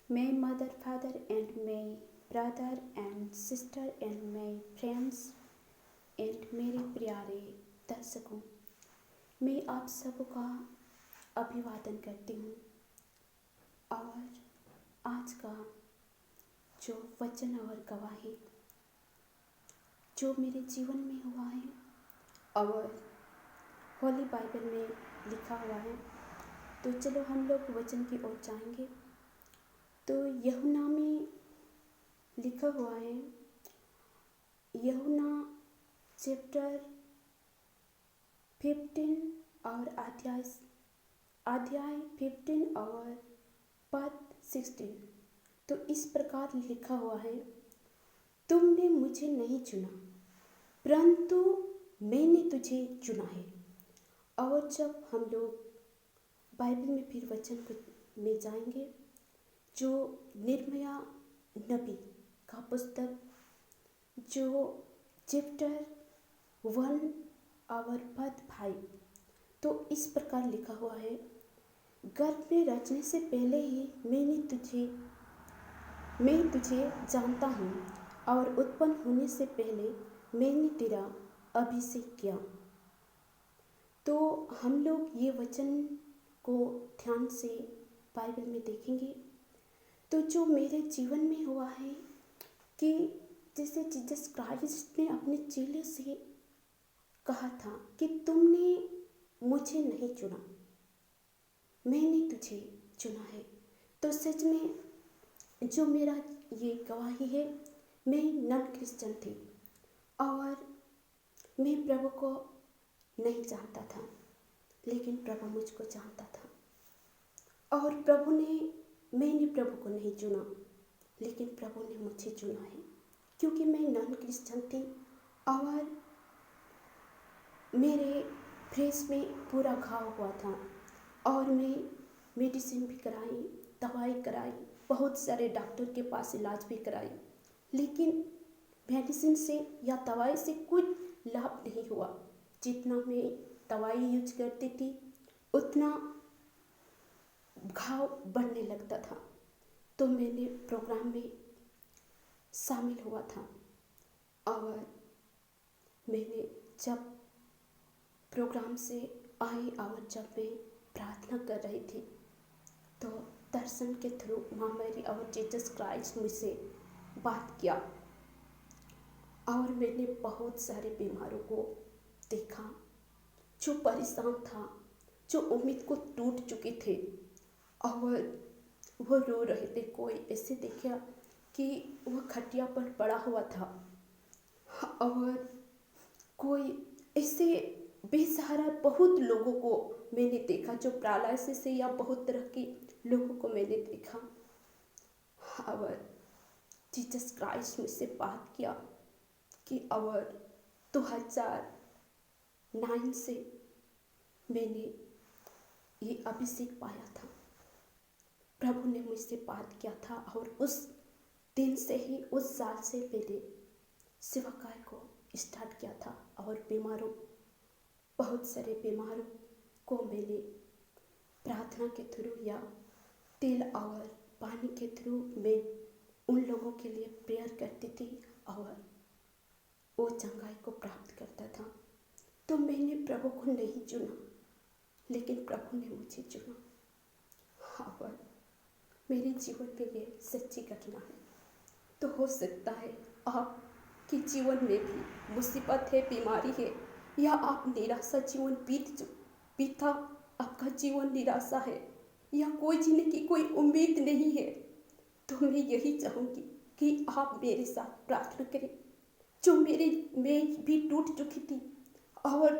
My mother, father, and my brother and sister and my friends and मेरे प्यारे दर्शकों, मैं आप सबका अभिवादन करती हूँ। और आज का जो वचन और गवाही जो मेरे जीवन में हुआ है और होली बाइबल में लिखा हुआ है, तो चलो हम लोग वचन की ओर जाएंगे। तो यूहन्ना में लिखा हुआ है, यूहन्ना चैप्टर 15 और अध्याय 15 और पद 16। तो इस प्रकार लिखा हुआ है, तुमने मुझे नहीं चुना परंतु मैंने तुझे चुना है। और जब हम लोग बाइबल में फिर वचन में जाएंगे, जो निर्मया नबी का पुस्तक जो चैप्टर 1 और पद 5, तो इस प्रकार लिखा हुआ है, गर्भ में रचने से पहले ही मैं तुझे जानता हूँ और उत्पन्न होने से पहले मैंने तेरा अभिषेक किया। तो हम लोग ये वचन को ध्यान से बाइबल में देखेंगे। तो जो मेरे जीवन में हुआ है कि जैसे जीसस क्राइस्ट ने अपने चेले से कहा था कि तुमने मुझे नहीं चुना, मैंने तुझे चुना है। तो सच में जो मेरा ये गवाही है, मैं नॉन क्रिश्चियन थी और मैं प्रभु को नहीं जानता था, लेकिन प्रभु मुझको जानता था। और मैंने प्रभु को नहीं चुना, लेकिन प्रभु ने मुझे चुना है, क्योंकि मैं नॉन क्रिश्चियन थी और मेरे फेस में पूरा घाव हुआ था और मैं मेडिसिन भी कराई, दवाई कराई, बहुत सारे डॉक्टर के पास इलाज भी कराई, लेकिन मेडिसिन से या दवाई से कुछ लाभ नहीं हुआ। जितना मैं दवाई यूज करती थी उतना घाव बढ़ने लगता था। तो मैंने प्रोग्राम में शामिल हुआ था और मैंने जब प्रोग्राम से आई और जब मैं प्रार्थना कर रही थी, तो दर्शन के थ्रू माँ मैरी और जीसस क्राइस्ट मुझसे बात किया और मैंने बहुत सारे बीमारों को देखा जो परेशान था, जो उम्मीद को टूट चुके थे और वो रो रहे थे। कोई ऐसे देखा कि वह खटिया पर पड़ा हुआ था और कोई ऐसे बेसहारा बहुत लोगों को मैंने देखा जो पैरालिसिस से या बहुत तरह के लोगों को मैंने देखा। और जीसस क्राइस्ट मुझसे बात किया कि और 2009 से मैंने ये अभिषेक पाया था, प्रभु ने मुझसे बात किया था और उस दिन से ही, उस साल से मैंने सेवाकाय को स्टार्ट किया था। और बहुत सारे बीमारों को मैंने प्रार्थना के थ्रू या तेल और पानी के थ्रू मैं उन लोगों के लिए प्रेयर करती थी और वो चंगाई को प्राप्त करता था। तो मैंने प्रभु को नहीं चुना, लेकिन प्रभु ने मुझे चुना और मेरे जीवन में ये सच्ची घटना है। तो हो सकता है आपके जीवन में भी मुसीबत है, बीमारी है, या आप निराशा जीवन बीता, आपका जीवन निराशा है या कोई जीने की कोई उम्मीद नहीं है, तो मैं यही चाहूँगी कि आप मेरे साथ प्रार्थना करें। जो मैं भी टूट चुकी थी और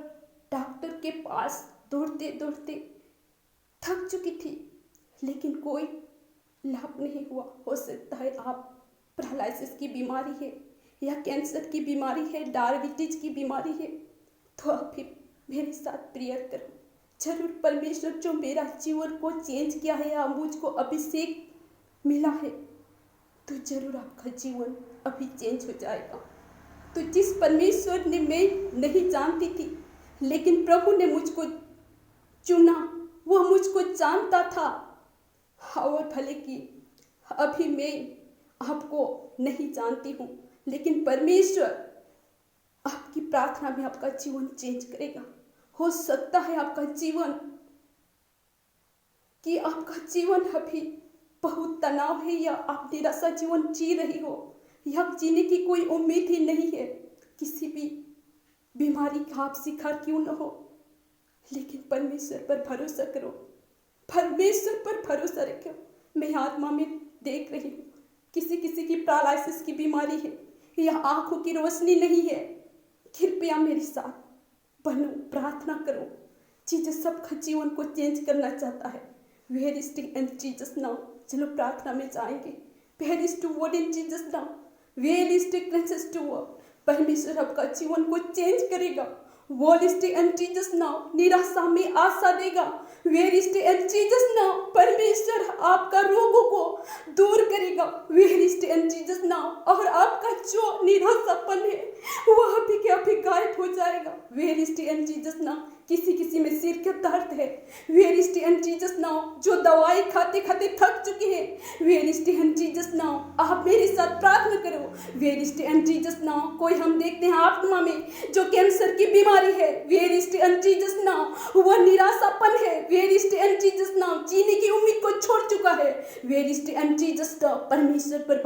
डॉक्टर के पास दौड़ते दौड़ते थक चुकी थी, लेकिन कोई लाभ नहीं हुआ। हो सकता है आप पैरालिसिस की बीमारी है या कैंसर की बीमारी है, डायबिटीज की बीमारी है, तो आप भी मेरे साथ प्रेयर करो। जरूर परमेश्वर जो मेरा जीवन को चेंज किया है या मुझको अभिषेक मिला है, तो जरूर आपका जीवन अभी चेंज हो जाएगा। तो जिस परमेश्वर ने मैं नहीं जानती थी, लेकिन प्रभु ने मुझको चुना, वो मुझको जानता था और भले कि अभी मैं आपको नहीं जानती हूँ, लेकिन परमेश्वर आपकी प्रार्थना में आपका जीवन चेंज करेगा। हो सकता है आपका जीवन अभी बहुत तनाव है, या आप निराशा जीवन जी रही हो, या जीने की कोई उम्मीद ही नहीं है, किसी भी बीमारी का आप शिकार क्यों न हो, लेकिन परमेश्वर पर भरोसा करो, परमेश्वर पर भरोसा रखो। मैं आत्मा में देख रही हूँ किसी किसी की पैरालिसिस की बीमारी है, या आंखों की रोशनी नहीं है। कृपया मेरे साथ बनो, प्रार्थना करो। जीसस सबका जीवन को चेंज करना चाहता है। Where is the and Jesus now. चलो प्रार्थना में जाएंगे। Where is to word in Jesus now, where is the cleanses to word. परमेश्वर आपका जीवन को चेंज करेगा। Word is the and Jesus now, निराशा में आशा देगा। Where is the and Jesus now, परमेश्वर आपका रोगों को दूर करेगा। Where is the and Jesus now, और आपका जो निराशापन है वह अभी के अभी गायब हो जाएगा। Where is the and Jesus now, किसी में सिर का दर्द है, where is the and Jesus now, जो दवाई खाते खाते थक चुके हैं, where is the and Jesus now, आप मेरे साथ प्रार्थना करो। Where is the and Jesus now, कोई हम देखते हैं आत्मा में जो कैंसर की बीमारी है, where is the and Jesus now, वह निराशापन है, where is the and Jesus now, जीने की उम्मीद को छोड़ चुका है, where is the and Jesus now, परमेश्वर पर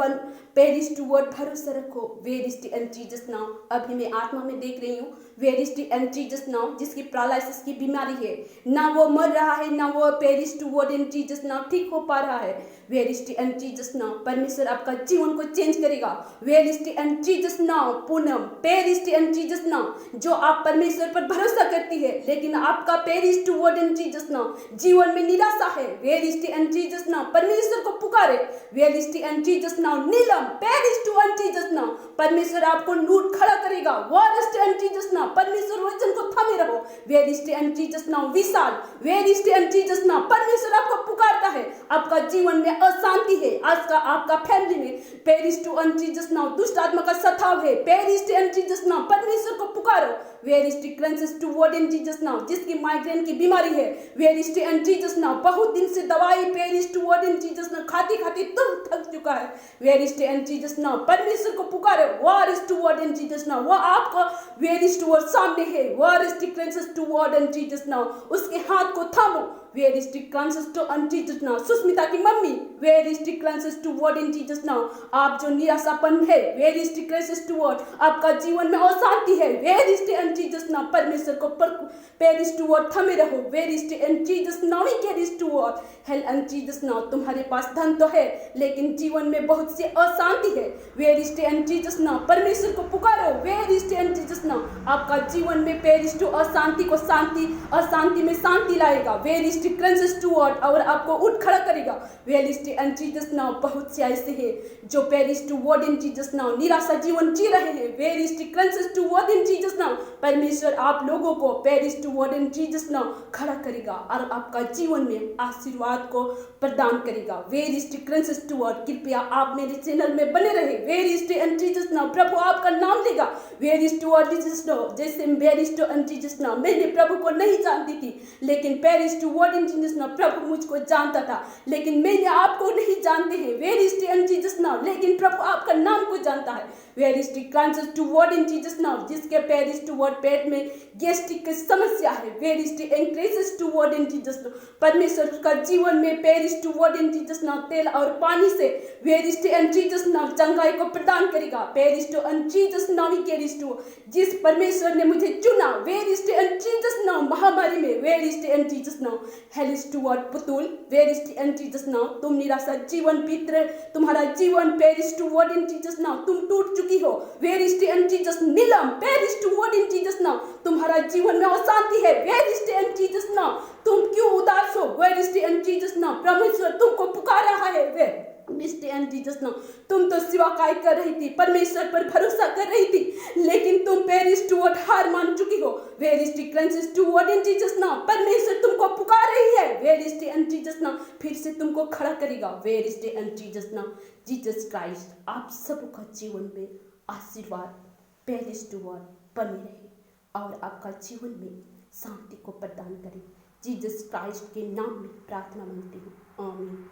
पेरिस टू वर्ड भरोसा रखो। Where is the and Jesus now, अभी मैं आत्मा में देख रही हूँ, where is the and Jesus now, जिसकी पैरालिसिस की बीमारी है, ना वो मर रहा है, ना वो praise to word in Jesus now ठीक हो पा रहा है। Where is the and Jesus now, परमेश्वर आपका जीवन को चेंज करेगा। Where is the and Jesus now, Poonam praise to and Jesus now, जो आप परमेश्वर पर भरोसा करती है, लेकिन आपका praise to word in Jesus now, जीवन में निराशा है, where is the and Jesus now, परमेश्वर को पुकारे। Where is the and Jesus now, Neelam praise to and Jesus now, परमेश्वर आपको नूट खड़ा करेगा। Where is the and Jesus now, परमेश्वर वचन को थामे रहो। Where is the and Jesus now, Vishal where is the and Jesus now, परमेश्वर आपको पुकारता है। आपका जीवन में अशांति है, आज का आपका फैमिली में Paris to and Jesus now, दुष्ट आत्मा का सताव है, praise to and Jesus now, परमेश्वर को पुकारो। Where is the cleanses to word in Jesus now, जिसकी माइग्रेन की बीमारी है, where is the and Jesus now, बहुत दिन से दवाई praise to word in Jesus now खाती खाती तुम थक चुका है, where is the and Jesus now, परमेश्वर को पुकारो। Where is to word in Jesus now, वो आपका वेयर इज टू वर्ड सामने है, where is the cleanses to word in Jesus now, उसके हाथ को थामो। Where is the cleanses to and Jesus now, Sushmita की mummy, where is the cleanses to word in Jesus now, आप जो निराशापन है, where is the cleanses to word, आपका जीवन में अशांति है, where is the and Jesus now, परमेश्वर को पेरिस टू वर्ड थमे रहो। Where is the and Jesus now, कैरिस to word hell and Jesus now, तुम्हारे पास धन तो है, लेकिन जीवन में बहुत सी अशांति है, where is the and Jesus now, परमेश्वर को पुकारो। Where is the and Jesus now, आपका जीवन में पेरिस टू अशांति को शांति, अशांति में शांति लाएगा। Where is the cleanses to word, और आपको उठ खड़ा करेगा। Where is the and Jesus now, बहुत से ऐसे हैं जो praise to word in Jesus now निराशा जीवन जी रहे हैं, where is the cleanses to word in Jesus now, परमेश्वर आप लोगों को praise to word in Jesus now खड़ा करेगा और आपका जीवन में आशीर्वाद को प्रदान करेगा। Where is the cleanses to word, कृपया आप मेरे चैनल में बने रहे। Where is the and Jesus now, प्रभु आपका नाम लेगा। Where is to word Jesus now, जैसे where is to and Jesus now, मैंने प्रभु को नहीं जानती थी, लेकिन praise to word in Jesus now, प्रभु मुझको जानता था, लेकिन मैंने आपको नहीं जानते हैं। Where is the and Jesus now, लेकिन प्रभु आपका नाम को जानता है। Where is the cleanses to word in Jesus now, जिसके पेरिस टू वर्ड पेट में गैस्ट्रिक की समस्या है, where is the increases to word in Jesus now, परमेश्वर का जीवन में Paris to word in Jesus now तेल और पानी से where is the and Jesus now चंगाई को प्रदान करेगा। Paris to and Jesus now कैरिस to, जिस परमेश्वर ने मुझे चुना, where is the and Jesus now महामारी में, where is the and Jesus now hail is to word Putul, where is the and Jesus now, तुम निराशा जीवन बीत रहे, तुम्हारा जीवन praise to word in Jesus now, तुम टूट चुकी हो, where is the and Jesus Neelam praise to word in Jesus now, तुम्हारा जीवन में अशांति है, where is the and Jesus now, तुम क्यों उदास हो, where is the and Jesus now, परमेश्वर तुमको पुकार रहा है। वे मिस्टर एंड जीसस नाउ, तुम तो सेवकाई कर रही थी, परमेश्वर पर भरोसा कर रही थी, लेकिन तुम पेरिस टू वर्ड हार मान चुकी हो। Where is the cleanses to word in Jesus now, परमेश्वर तुमको पुकार रही है। Where is the and Jesus now, फिर से तुमको खड़ा करेगा। Where is the and Jesus now, Jesus Christ आप सबका जीवन में आशीर्वाद पेरिस टू वर्ड बने रहे और आपका जीवन में शांति को प्रदान करे। जीसस क्राइस्ट के नाम में प्रार्थना मांगती हूँ, आमीन।